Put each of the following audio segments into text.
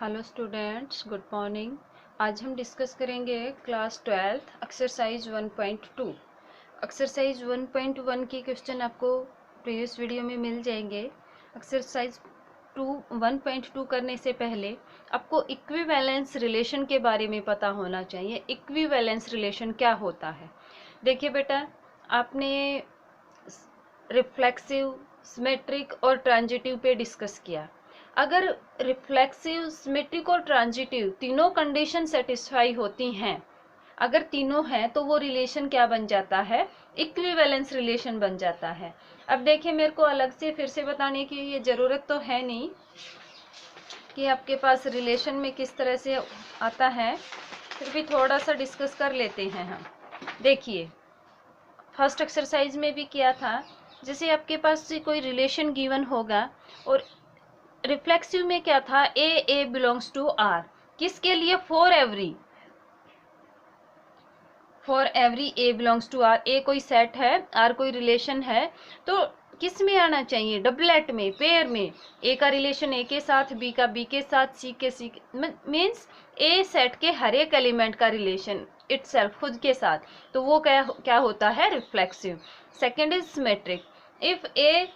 Hello students, good morning. आज हम discuss करेंगे क्लास 12 एक्सरसाइज 1.2। एक्सरसाइज 1.1 के क्वेश्चन आपको प्रीवियस वीडियो में मिल जाएंगे। एक्सरसाइज 1.2 करने से पहले आपको इक्विवेलेंस रिलेशन के बारे में पता होना चाहिए। इक्विवेलेंस रिलेशन क्या होता है? देखिए बेटा, आपने रिफ्लेक्सिव, सिमेट्रिक और ट्रांजिटिव पे डिस्कस किया। अगर रिफ्लेक्सिव, सिमेट्रिक और ट्रांजिटिव तीनों कंडीशन सेटिस्फाई होती हैं, अगर तीनों हैं तो वो रिलेशन क्या बन जाता है? इक्विवेलेंस रिलेशन बन जाता है। अब देखिए, मेरे को अलग से फिर से बताने की ये जरूरत तो है नहीं कि आपके पास रिलेशन में किस तरह से आता है, फिर भी थोड़ा सा डिस्कस कर लेते हैं हम। देखिए, फर्स्ट एक्सरसाइज में भी किया था। जैसे आपके पास से कोई रिलेशन गिवन होगा और रिफ्लेक्सिव में क्या था? A belongs to R. किसके लिए? For every A belongs to R. A कोई सेट है, आर कोई रिलेशन है, तो किस में आना चाहिए? डबलेट में, पेयर में। ए का रिलेशन ए के साथ, बी का बी के साथ, सी के सी मीन्स ए सेट के हर एक एलिमेंट का रिलेशन इटसेल्फ, खुद के साथ, तो वो क्या होता है? Reflexive. Second is symmetric. If a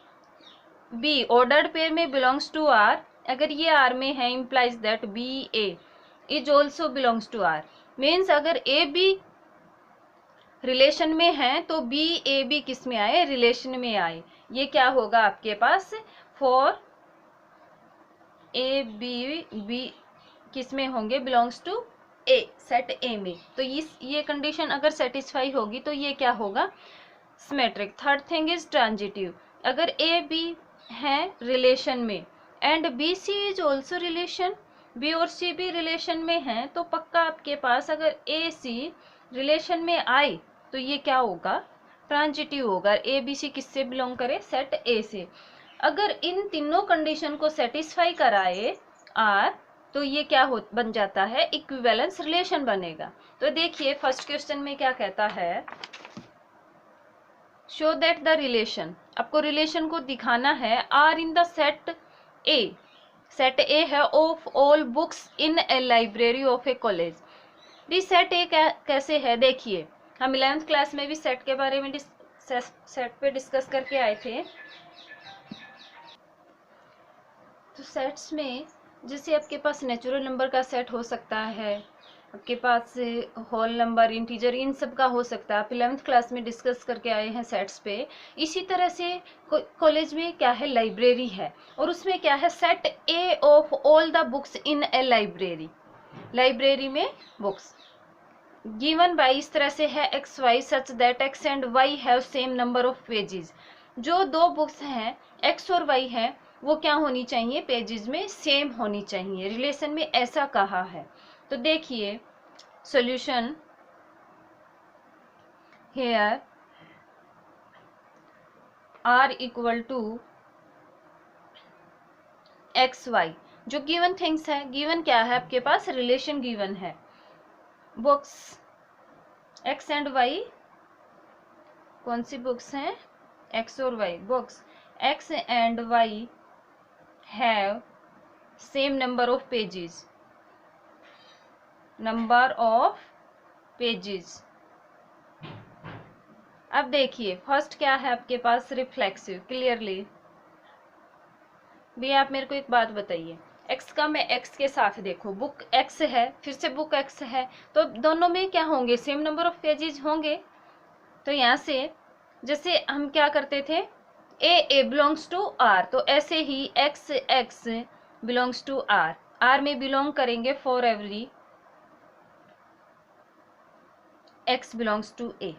b ordered pair में बिलोंग्स टू आर, अगर ये आर में है, implies that b a is also belongs to R. Means अगर ए बी रिलेशन में है तो बी ए बी किस में आए? रिलेशन में आए। ये क्या होगा आपके पास? फॉर ए बी बी किस में होंगे? Belongs to A, set A में। तो ये कंडीशन अगर सेटिस्फाई होगी तो ये क्या होगा? Symmetric. Third thing is transitive. अगर ए बी है रिलेशन में and b c is also relation, b और सी भी रिलेशन में है, तो पक्का आपके पास अगर ए सी रिलेशन में आए तो ये क्या होगा? ट्रांजिटिव होगा। ए बी सी किससे बिलोंग करे? सेट ए से। अगर इन तीनों कंडीशन को सेटिस्फाई कराए आर, तो ये क्या हो बन जाता है? इक्विवेलेंस रिलेशन बनेगा। तो देखिए, फर्स्ट क्वेश्चन में क्या कहता है? शो दैट द रिलेशन, आपको रिलेशन को दिखाना है, R in the set A, set A है, of all books in a library of a college. The set A कैसे है? देखिए, हम 11th क्लास में भी सेट के बारे में सेट पे डिस्कस करके आए थे। तो सेट्स में जैसे आपके पास नेचुरल नंबर का सेट हो सकता है, आपके पास होल नंबर, इंटीजर, इन सब का हो सकता है। आप 11th क्लास में डिस्कस करके आए हैं सेट्स पे। इसी तरह से कॉलेज में क्या है? लाइब्रेरी है, और उसमें क्या है? Set A of all the books in a library. Library में बुक्स गिवन बाय इस तरह से है, x y such that x and Y have same number of pages. जो दो बुक्स हैं, एक्स और वाई है, वो क्या होनी चाहिए? पेजेस में सेम होनी चाहिए। रिलेशन में ऐसा कहा है। तो देखिए, solution here are equal to x y. जो गिवन थिंग्स है, गिवन क्या है आपके पास? रिलेशन गिवन है। बुक्स एक्स एंड वाई, कौन सी बुक्स हैं? एक्स और y. Books x and Y have same number of pages, number of pages. अब देखिए, फर्स्ट क्या है आपके पास? रिफ्लेक्सिव। क्लियरली भी आप मेरे को एक बात बताइए, एक्स का मैं एक्स के साथ देखो, बुक एक्स है, फिर से बुक एक्स है, तो दोनों में क्या होंगे? सेम नंबर ऑफ पेजेस होंगे। तो यहाँ से जैसे हम क्या करते थे, ए बिलोंग्स टू आर, तो ऐसे ही X x belongs to R, R में बिलोंग करेंगे for every x belongs to A,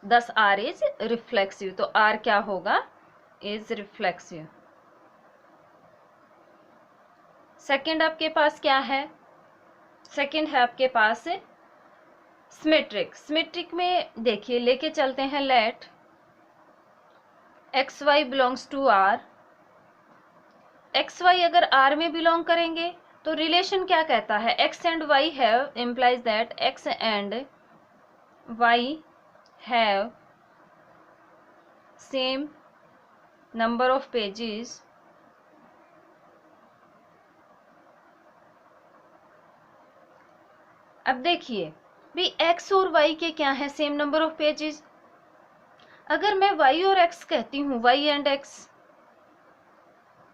thus R is reflexive. तो आर क्या होगा? Is reflexive. सेकंड आपके पास क्या है? सेकंड है आपके पास सिमेट्रिक। सिमेट्रिक में देखिए, लेके चलते हैं, let x Y belongs to R. X y अगर आर में बिलोंग करेंगे तो रिलेशन क्या कहता है? X and Y have, implies that x and Y have same number of pages अब देखिए भी x और y के क्या है, सेम नंबर ऑफ पेजेस। अगर मैं y और x कहती हूँ, y and x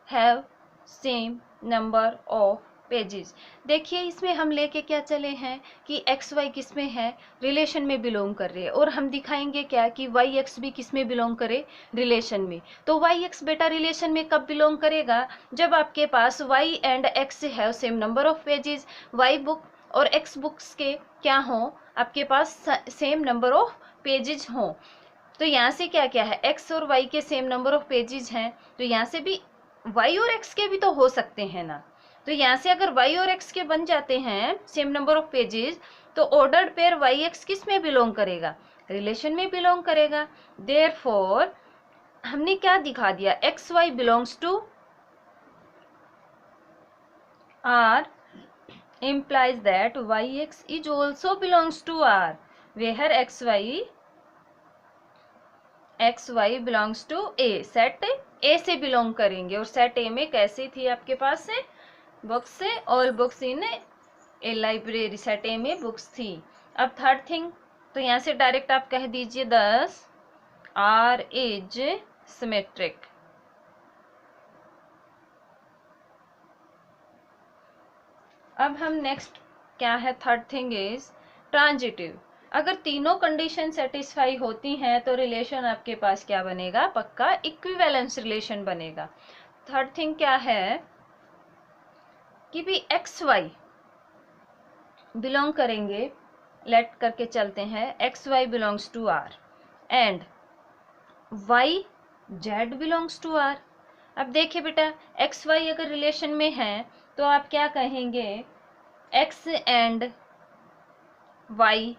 have same number of pages. देखिए इसमें हम लेके क्या चले हैं कि एक्स वाई किस में है, रिलेशन में बिलोंग कर रहे हैं, और हम दिखाएंगे क्या कि वाई एक्स भी किस में बिलोंग करे, रिलेशन में। तो वाई एक्स बेटा रिलेशन में कब बिलोंग करेगा, जब आपके पास Y and X have same number of pages, Y book और एक्स बुक्स के क्या हो, आपके पास सेम नंबर ऑफ पेजेस हो। तो यहाँ से क्या क्या है, एक्स और वाई के सेम नंबर ऑफ पेजेस हैं, तो यहाँ से भी वाई और एक्स के भी तो हो सकते हैं ना। तो यहाँ से अगर y और x के बन जाते हैं सेम नंबर ऑफ पेजेस, तो ऑर्डर्ड पेयर वाई एक्स किस में बिलोंग करेगा, रिलेशन में बिलोंग करेगा। देयरफॉर हमने क्या दिखा दिया, x Y belongs to R implies that yx is also belongs to R, where xy belongs to A। Set A से बिलोंग करेंगे, और सेट A में कैसी थी आपके पास से बुक्स से, all books in a library, set A में बुक्स थी। अब थर्ड थिंग, तो यहाँ से डायरेक्ट आप कह दीजिए 10 R इज सिमेट्रिक। अब हम नेक्स्ट क्या है, थर्ड थिंग इज ट्रांजिटिव। अगर तीनों कंडीशन सेटिस्फाई होती हैं तो रिलेशन आपके पास क्या बनेगा, पक्का इक्विवेलेंस रिलेशन बनेगा। थर्ड थिंग क्या है कि भी एक्स वाई बिलोंग करेंगे, लेट करके चलते हैं, x Y belongs to R and Y Z belongs to R. अब देखिए बेटा एक्स वाई अगर रिलेशन में है तो आप क्या कहेंगे, X and Y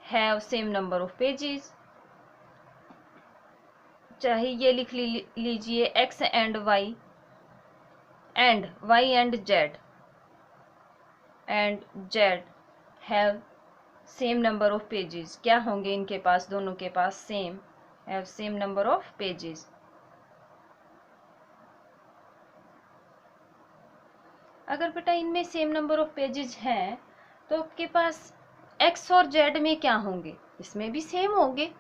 have same number of pages, चाहे ये लिख लीजिए X and Y and Y and Z have same number of pages. क्या होंगे इनके पास, दोनों के पास same, have same number of pages. अगर बेटा इनमें सेम नंबर ऑफ पेजेस हैं तो आपके पास एक्स और जेड में क्या होंगे, इसमें भी सेम होंगे।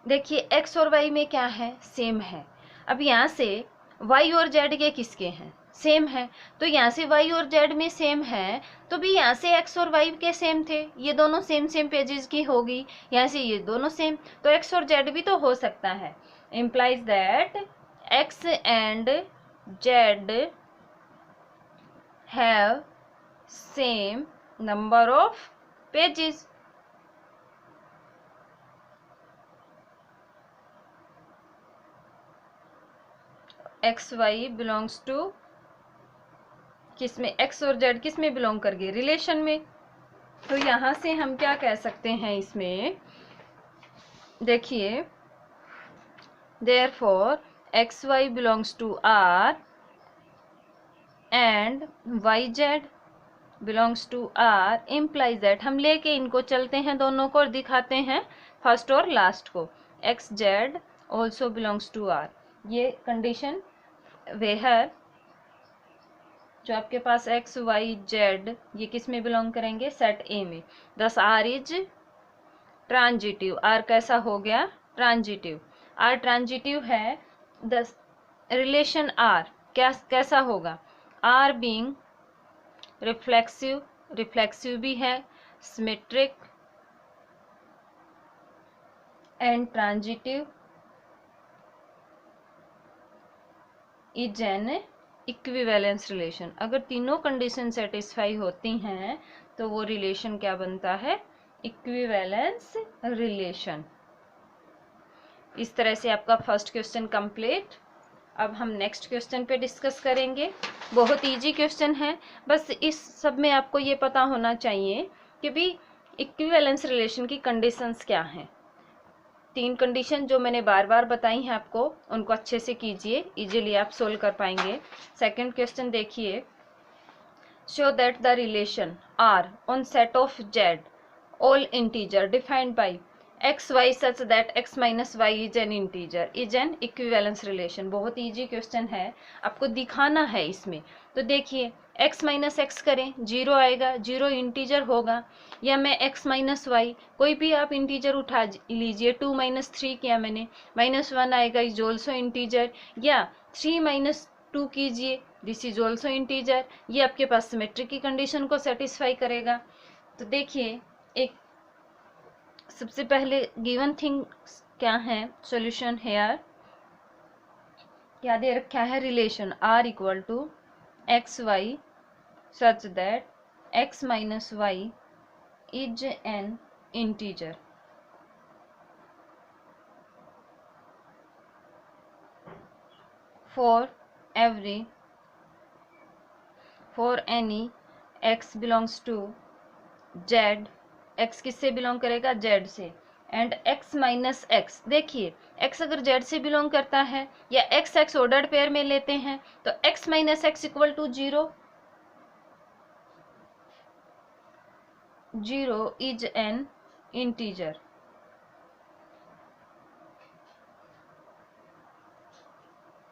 देखिए एक्स और वाई में क्या है, सेम है। अब यहाँ से वाई और जेड के किसके हैं, सेम है, तो यहाँ से y और z में सेम है, तो भी यहाँ से x और y के सेम थे, ये दोनों सेम सेम पेजेस की होगी, यहाँ से ये दोनों सेम, तो x और z भी तो हो सकता है। Implies that x and z have same number of pages. X Y belongs to किसमें, एक्स और जेड किस में बिलोंग कर गए, रिलेशन में। तो यहां से हम क्या कह सकते हैं इसमें, देखिए therefore x Y belongs to R and Y Z belongs to R implies that, हम लेके इनको चलते हैं दोनों को और दिखाते हैं फर्स्ट और लास्ट को, x z also belongs to R. ये कंडीशन वेयर जो आपके पास एक्स वाई जेड ये किस में बिलोंग करेंगे, सेट ए में। दस आर इज ट्रांजिटिव, आर कैसा हो गया, ट्रांजिटिव। आर ट्रांजिटिव है, दस रिलेशन आर क्या कैसा होगा, आर बीइंग रिफ्लेक्सिव, रिफ्लेक्सिव भी है, symmetric and transitive is an equivalence relation. अगर तीनों कंडीशन सेटिस्फाई होती हैं तो वो रिलेशन क्या बनता है, इक्विवेलेंस रिलेशन। इस तरह से आपका फर्स्ट क्वेश्चन कंप्लीट। अब हम नेक्स्ट क्वेश्चन पे डिस्कस करेंगे। बहुत इजी क्वेश्चन है, बस इस सब में आपको ये पता होना चाहिए कि भी इक्विवेलेंस रिलेशन की कंडीशंस क्या हैं। तीन कंडीशन जो मैंने बार बार बताई हैं आपको, उनको अच्छे से कीजिए, इजीली आप सोल्व कर पाएंगे। सेकंड क्वेश्चन देखिए, show that the relation R on set of Z all integer defined by x y such that x minus Y is an integer is an equivalence relation. बहुत easy question है, आपको दिखाना है इसमें। तो देखिए x minus x करें, zero आएगा, जीरो इंटीजर होगा। या मैं x माइनस वाई, कोई भी आप इंटीजर उठा लीजिए, 2 माइनस 3 किया मैंने, माइनस 1 आएगा, इज ऑल्सो इंटीजर। या 3 माइनस 2 कीजिए, दिस इज ऑल्सो इंटीजर। ये आपके पास सिमेट्रिक की कंडीशन को सेटिस्फाई करेगा। तो देखिए एक सबसे पहले गिवन थिंग क्या है, सॉल्यूशन हेयर क्या दे रखा है, relation r equal to x y such that x minus Y is an integer. for any x belongs to z, x किससे बिलोंग करेगा, z से, एंड x माइनस एक्स। देखिए x अगर z से बिलोंग करता है या x x ऑर्डर्ड पेयर में लेते हैं तो x minus x equal to 0, 0 is an integer.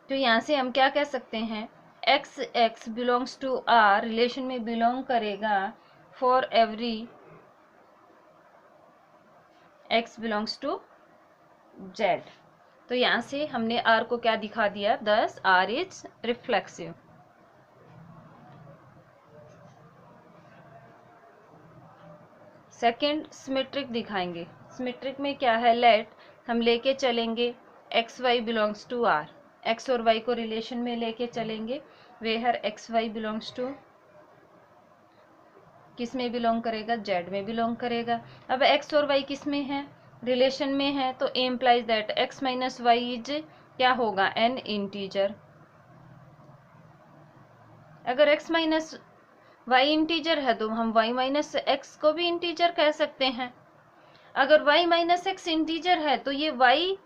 तो यहाँ से हम क्या कह सकते हैं, x x belongs to R relation में बिलोंग करेगा for every x belongs to Z. तो यहाँ से हमने आर को क्या दिखा दिया, thus R is reflexive. Second symmetric दिखाएंगे। सिमेट्रिक में क्या है, लेट हम लेके चलेंगे x Y belongs to R, x और वाई को रिलेशन में लेके चलेंगे, where x Y belongs to किस में बिलोंग करेगा, जेड में बिलोंग करेगा। अब एक्स और वाई किस में है, रिलेशन में है, तो A implies that x minus Y is क्या होगा, एन इंटीजर। अगर एक्स माइनस वाई इंटीजर है तो हम वाई माइनस एक्स को भी इंटीजर कह सकते हैं। अगर वाई माइनस एक्स इंटीजर है तो ये वाई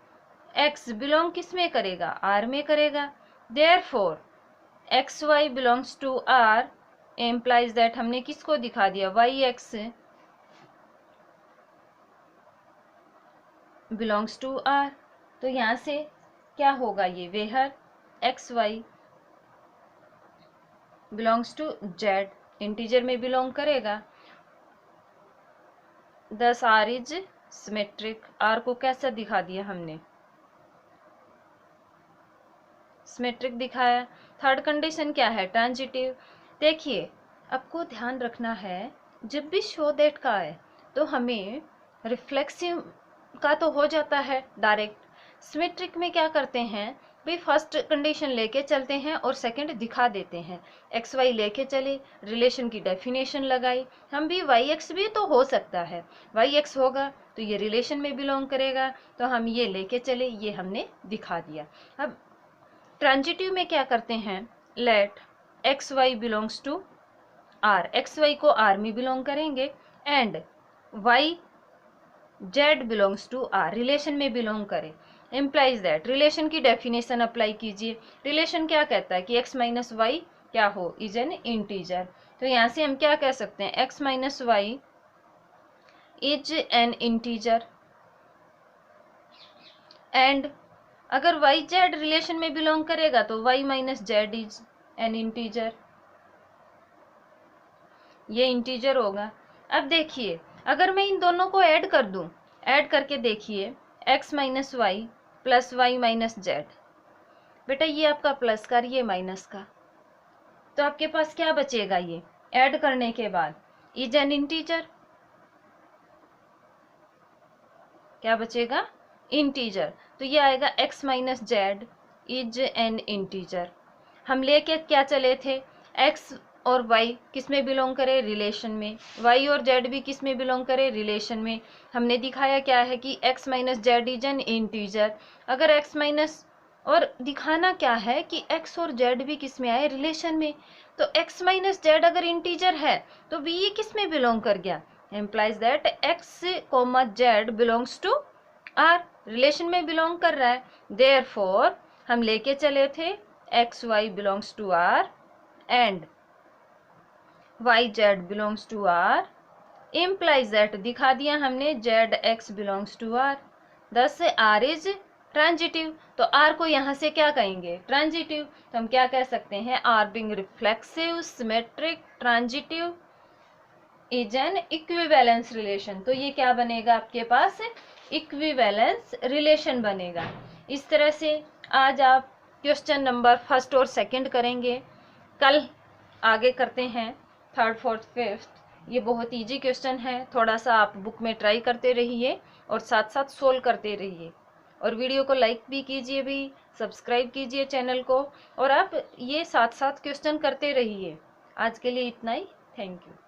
एक्स बिलोंग किस में करेगा, आर में करेगा। Therefore x Y belongs to R implies that हमने किसको दिखा दिया, y x belongs to R. तो यहाँ से क्या होगा, ये where x Y belongs to Z, integer में बिलोंग करेगा, thus R is symmetric. Are को कैसा दिखा दिया हमने, सिमेट्रिक दिखाया। थर्ड कंडीशन क्या है, ट्रांजिटिव। देखिए आपको ध्यान रखना है, जब भी शो दैट का है तो हमें रिफ्लेक्सिव का तो हो जाता है डायरेक्ट। सिमेट्रिक में क्या करते हैं भाई, फर्स्ट कंडीशन लेके चलते हैं और सेकंड दिखा देते हैं। एक्स वाई लेके चले, रिलेशन की डेफिनेशन लगाई, हम भी वाई एक्स भी तो हो सकता है, वाई एक्स होगा तो ये रिलेशन में बिलोंग करेगा, तो हम ये लेके चले, ये हमने दिखा दिया। अब ट्रांजिटिव में क्या करते हैं, let x Y belongs to R, x y को आर में बिलोंग करेंगे, and Y Z belongs to R, relation में बिलोंग करे, इम्प्लाइज दैट रिलेशन की डेफिनेशन अप्लाई कीजिए। रिलेशन क्या कहता है कि एक्स माइनस वाई क्या हो, इज एन इंटीजर। तो यहाँ से हम क्या कह सकते हैं, x minus Y is an integer, and अगर वाई जेड रिलेशन में बिलोंग करेगा तो y minus z is an integer, ये इंटीजर होगा। अब देखिए अगर मैं इन दोनों को ऐड कर दूं, ऐड करके देखिए x minus y plus y minus z, बेटा ये आपका प्लस का, ये माइनस का, तो आपके पास क्या बचेगा, ये ऐड करने के बाद इज एन इंटीजर, क्या बचेगा, इंटीजर। तो ये आएगा x minus z is an integer. हम लेके क्या चले थे, x और y किस में बिलोंग करे, रिलेशन में, y और z भी किस में बिलोंग करे, रिलेशन में। हमने दिखाया क्या है कि x minus z is an integer. अगर x माइनस, और दिखाना क्या है कि x और z भी किस में आए, रिलेशन में। तो x माइनस जेड अगर इंटीजर है तो भी ये किस में बिलोंग कर गया, implies that x, z belongs to r, relation में बिलोंग कर रहा है। therefore हम लेके चले थे X Y belongs to R and Y Z belongs to R, implies that, दिखा दिया हमने Z X belongs to R. 10 से आर इज ट्रांजिटिव, तो आर को यहाँ से क्या कहेंगे, ट्रांजिटिव। तो हम क्या कह सकते हैं, R being reflexive symmetric transitive is an equivalence relation. तो ये क्या बनेगा आपके पास, इक्विवेलेंस रिलेशन बनेगा। इस तरह से आज आप क्वेश्चन नंबर फर्स्ट और सेकंड करेंगे, कल आगे करते हैं थर्ड फोर्थ फिफ्थ। ये बहुत इजी क्वेश्चन है, थोड़ा सा आप बुक में ट्राई करते रहिए और साथ साथ सोल्व करते रहिए। और वीडियो को लाइक भी कीजिए, भी सब्सक्राइब कीजिए चैनल को, और आप ये साथ साथ क्वेश्चन करते रहिए। आज के लिए इतना ही, थैंक यू।